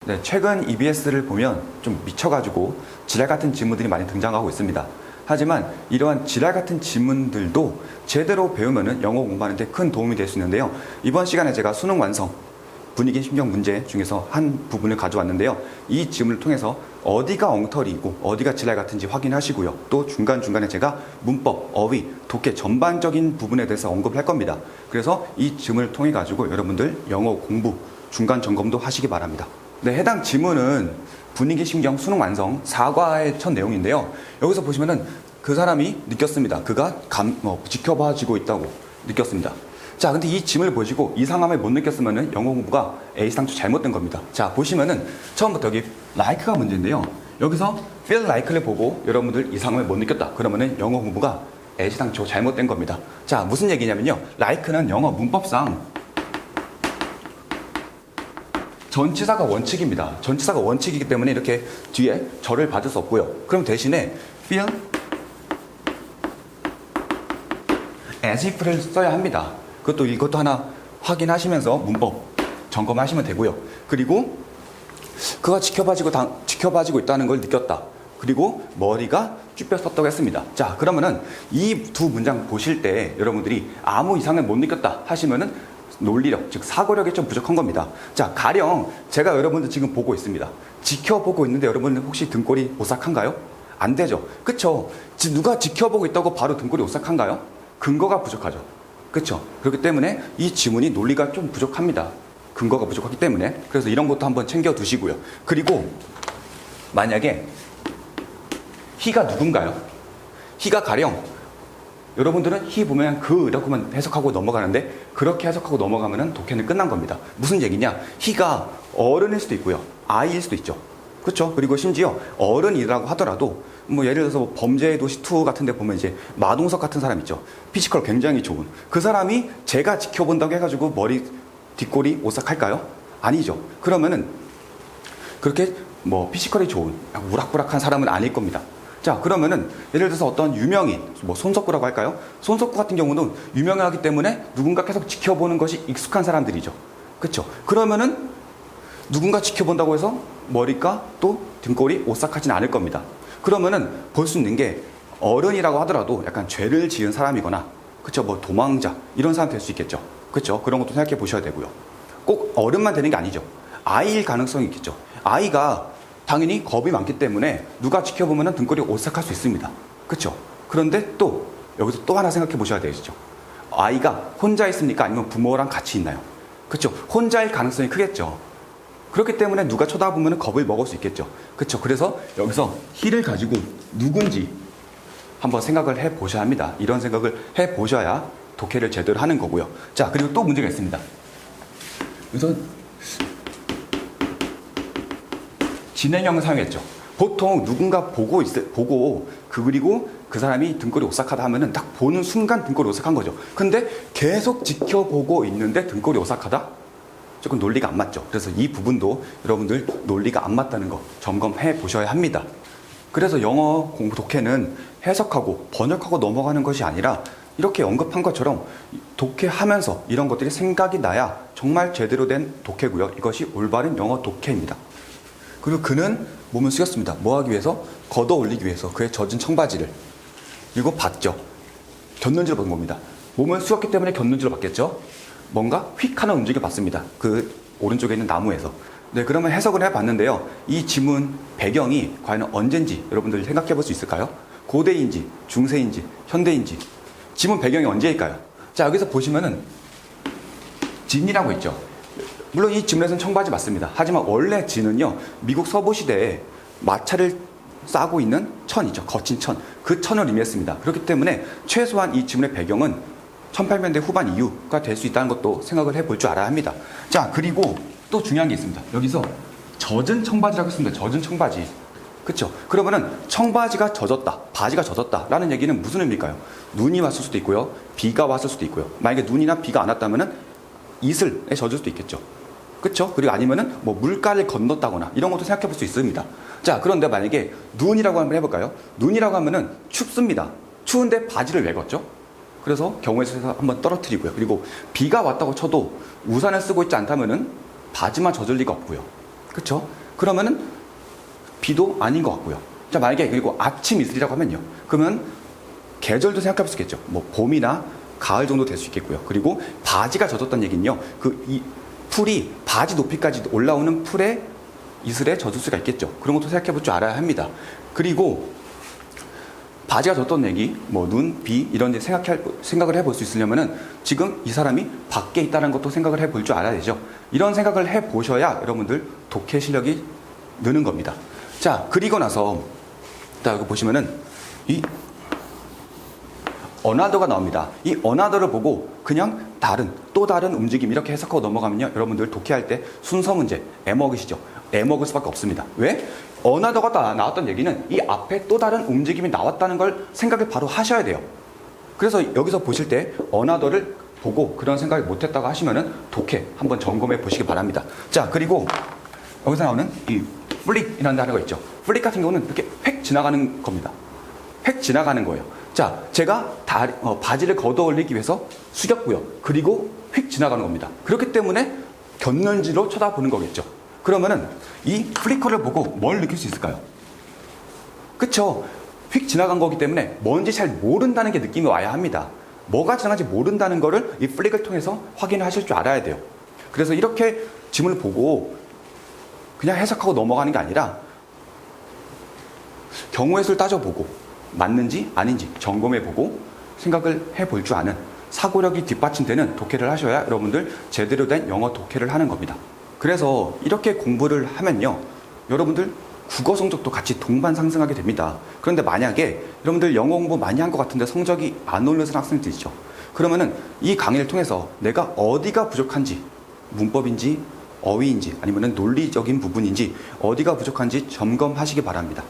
네, 최근 EBS를 보면 좀 미쳐가지고 지랄 같은 질문들이 많이 등장하고 있습니다. 하지만 이러한 지랄 같은 질문들도 제대로 배우면은 영어 공부하는 데 큰 도움이 될 수 있는데요. 이번 시간에 제가 수능 완성, 분위기 심경 문제 중에서 한 부분을 가져왔는데요. 이 질문을 통해서 어디가 엉터리이고 어디가 지랄 같은지 확인하시고요. 또 중간중간에 제가 문법, 어휘, 독해 전반적인 부분에 대해서 언급을 할 겁니다. 그래서 이 질문을 통해 가지고 여러분들 영어 공부 중간 점검도 하시기 바랍니다. 네, 해당 지문은 분위기 심경 수능 완성 4과의 첫 내용인데요. 여기서 보시면은 그 사람이 느꼈습니다. 그가 지켜봐지고 있다고 느꼈습니다. 자, 근데 이 지문을 보시고 이상함을 못 느꼈으면은 영어 공부가 A상추 잘못된 겁니다. 자, 보시면은 처음부터 여기 like가 문제인데요. 여기서 feel like를 보고 여러분들 이상함을 못 느꼈다. 그러면은 영어 공부가 A상추 잘못된 겁니다. 자, 무슨 얘기냐면요. like는 영어 문법상 전치사가 원칙입니다. 전치사가 원칙이기 때문에 이렇게 뒤에 절을 받을 수 없고요. 그럼 대신에 feel as if를 써야 합니다. 이것도 하나 확인하시면서 문법 점검하시면 되고요. 그리고 그가 지켜봐지고 있다는 걸 느꼈다. 그리고 머리가 쭈뼛섰다고 했습니다. 자, 그러면은 이 두 문장 보실 때 여러분들이 아무 이상을 못 느꼈다 하시면은 논리력, 즉 사고력이 좀 부족한 겁니다. 자, 가령 제가 여러분들 지금 보고 있습니다. 지켜보고 있는데 여러분들 혹시 등골이 오싹한가요? 안 되죠. 그쵸? 누가 지켜보고 있다고 바로 등골이 오싹한가요? 근거가 부족하죠. 그쵸? 그렇기 때문에 이 지문이 논리가 좀 부족합니다. 근거가 부족하기 때문에. 그래서 이런 것도 한번 챙겨 두시고요. 그리고 만약에 he가 누군가요? he가 가령 여러분들은 he 보면 그라고만 해석하고 넘어가는데 그렇게 해석하고 넘어가면은 독해는 끝난 겁니다. 무슨 얘기냐? he가 어른일 수도 있고요. 아이일 수도 있죠. 그렇죠? 그리고 심지어 어른이라고 하더라도 예를 들어서 범죄의 도시 2 같은 데 보면 이제 마동석 같은 사람 있죠. 피지컬 굉장히 좋은 그 사람이 제가 지켜본다고 해가지고 머리 뒷골이 오싹할까요? 아니죠. 그러면은 그렇게 피지컬이 좋은 우락부락한 사람은 아닐 겁니다. 자, 그러면은 예를 들어서 어떤 유명인 손석구라고 할까요? 손석구 같은 경우는 유명하기 때문에 누군가 계속 지켜보는 것이 익숙한 사람들이죠. 그렇죠? 그러면은 누군가 지켜본다고 해서 머리가 또 등골이 오싹하진 않을 겁니다. 그러면은 볼 수 있는 게 어른이라고 하더라도 약간 죄를 지은 사람이거나, 그쵸, 도망자 이런 사람 될 수 있겠죠. 그쵸? 그런 것도 생각해 보셔야 되고요. 꼭 어른만 되는 게 아니죠. 아이일 가능성이 있겠죠. 아이가 당연히 겁이 많기 때문에 누가 지켜보면 등골이 오싹할 수 있습니다. 그쵸? 그런데 또 여기서 또 하나 생각해 보셔야 되겠죠. 아이가 혼자 있습니까? 아니면 부모랑 같이 있나요? 그쵸? 혼자일 가능성이 크겠죠. 그렇기 때문에 누가 쳐다보면 겁을 먹을 수 있겠죠. 그렇죠? 그래서 여기서 he를 가지고 누군지 한번 생각을 해보셔야 합니다. 이런 생각을 해보셔야 독해를 제대로 하는 거고요. 자, 그리고 또 문제가 있습니다. 그래서 진행형을 사용했죠. 보통 누군가 보고 그리고 그 사람이 등골이 오싹하다 하면은 딱 보는 순간 등골이 오싹한 거죠. 근데 계속 지켜보고 있는데 등골이 오싹하다? 조금 논리가 안 맞죠. 그래서 이 부분도 여러분들 논리가 안 맞다는 거 점검해 보셔야 합니다. 그래서 영어 공부 독해는 해석하고 번역하고 넘어가는 것이 아니라 이렇게 언급한 것처럼 독해하면서 이런 것들이 생각이 나야 정말 제대로 된 독해고요. 이것이 올바른 영어 독해입니다. 그리고 그는 몸을 숙였습니다. 뭐 하기 위해서? 걷어 올리기 위해서 그의 젖은 청바지를. 그리고 봤죠. 곁눈질을 본 겁니다. 몸을 숙였기 때문에 곁눈질을 봤겠죠. 뭔가 휙 하는 움직임을 봤습니다. 그 오른쪽에 있는 나무에서. 네, 그러면 해석을 해봤는데요. 이 지문 배경이 과연 언젠지 여러분들 생각해 볼 수 있을까요? 고대인지, 중세인지, 현대인지. 지문 배경이 언제일까요? 자, 여기서 보시면은 진이라고 있죠. 물론 이 지문에서는 청바지 맞습니다. 하지만 원래 진은요, 미국 서부 시대에 마차를 싸고 있는 천이죠. 거친 천. 그 천을 의미했습니다. 그렇기 때문에 최소한 이 지문의 배경은 1800년대 후반 이후가 될 수 있다는 것도 생각을 해볼 줄 알아야 합니다. 자, 그리고 또 중요한 게 있습니다. 여기서 젖은 청바지라고 했습니다. 젖은 청바지. 그쵸? 그러면은 청바지가 젖었다, 바지가 젖었다 라는 얘기는 무슨 의미일까요? 눈이 왔을 수도 있고요. 비가 왔을 수도 있고요. 만약에 눈이나 비가 안 왔다면은 이슬에 젖을 수도 있겠죠. 그쵸? 그리고 아니면은 물가를 건넜다거나 이런 것도 생각해 볼 수 있습니다. 자, 그런데 만약에 눈이라고 한번 해볼까요? 눈이라고 하면은 춥습니다. 추운데 바지를 왜 걷죠? 그래서 경우에 있어서 한번 떨어뜨리고요. 그리고 비가 왔다고 쳐도 우산을 쓰고 있지 않다면은 바지만 젖을 리가 없고요. 그쵸? 그러면은 B도 아닌 것 같고요. 자, 만약에 그리고 아침 이슬이라고 하면요. 그러면 계절도 생각해 볼 수 있겠죠. 뭐 봄이나 가을 정도 될 수 있겠고요. 그리고 바지가 젖었던 얘기는요. 이 풀이 바지 높이까지 올라오는 풀에 이슬에 젖을 수가 있겠죠. 그런 것도 생각해 볼 줄 알아야 합니다. 그리고 바지가 젖었던 얘기, 뭐 눈, 비 이런 데 생각을 해볼 수 있으려면은 지금 이 사람이 밖에 있다는 것도 생각을 해볼 줄 알아야 되죠. 이런 생각을 해보셔야 여러분들 독해 실력이 느는 겁니다. 자, 그리고 나서 자, 여기 보시면은 이 어나더가 나옵니다. 이 어나더를 보고 그냥 또 다른 움직임 이렇게 해석하고 넘어가면요. 여러분들 독해할 때 순서 문제, 애먹으시죠. 애먹을 수밖에 없습니다. 왜? 어나더가 나왔던 얘기는 이 앞에 또 다른 움직임이 나왔다는 걸 생각을 바로 하셔야 돼요. 그래서 여기서 보실 때 어나더를 보고 그런 생각을 못했다고 하시면은 독해 한번 점검해 보시기 바랍니다. 자, 그리고 여기서 나오는 이 플릭이라는 단어가 있죠. 플릭 같은 경우는 이렇게 획 지나가는 겁니다. 획 지나가는 거예요. 자, 제가 바지를 걷어 올리기 위해서 숙였고요. 그리고 휙 지나가는 겁니다. 그렇기 때문에 곁눈질로 쳐다보는 거겠죠. 그러면은 이 플리커를 보고 뭘 느낄 수 있을까요? 그쵸? 휙 지나간 거기 때문에 뭔지 잘 모른다는 게 느낌이 와야 합니다. 뭐가 지나간지 모른다는 거를 이 플릭을 통해서 확인하실 줄 알아야 돼요. 그래서 이렇게 짐을 보고 그냥 해석하고 넘어가는 게 아니라 경우의 수를 따져보고 맞는지 아닌지 점검해보고 생각을 해볼 줄 아는 사고력이 뒷받침되는 독해를 하셔야 여러분들 제대로 된 영어 독해를 하는 겁니다. 그래서 이렇게 공부를 하면요. 여러분들 국어 성적도 같이 동반 상승하게 됩니다. 그런데 만약에 여러분들 영어 공부 많이 한 것 같은데 성적이 안 올라서는 학생들 있죠. 그러면은 이 강의를 통해서 내가 어디가 부족한지 문법인지 어휘인지 아니면 논리적인 부분인지 어디가 부족한지 점검하시기 바랍니다.